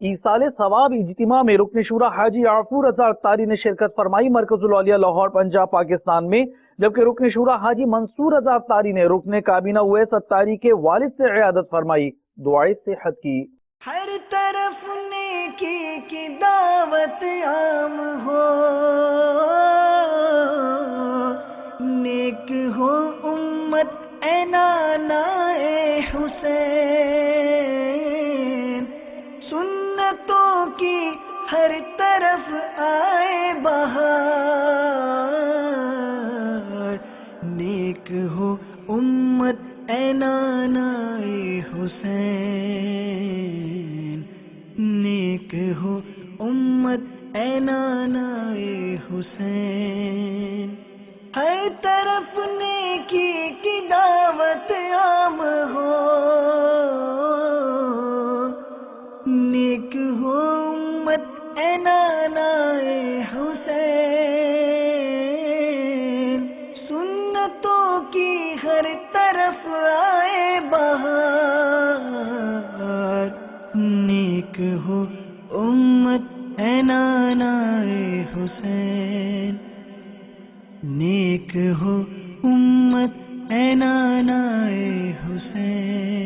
ایصال ثواب اجتماع میں رکن شورا حاجی عفور رضا اتاری نے شرکت فرمائی مرکز الاولیاء لاہور پنجاب پاکستان میں، جبکہ رکن شورا حاجی منصور رضا اتاری نے رکن کابینہ اویس اتاری کے والد سے عیادت فرمائی، دعائے صحت کی۔ ہر طرف نیکی کی دعوت عام ہو، نیک ہو امت اے نانا اے حسین، سنتوں کی ہر طرف آئے بہار، نیک ہو امت اے نانا اے حسین، نیک ہو امت اے نانا اے حسین، ہر طرف نیکی کی دعوت عام ہو، نیک ہو امت اے نانا اے حسین، سنتوں کی ہر طرف آئے بہار، نیک ہو امت اے نانا اے حسین، نیک ہو امت اے نانا اے حسین۔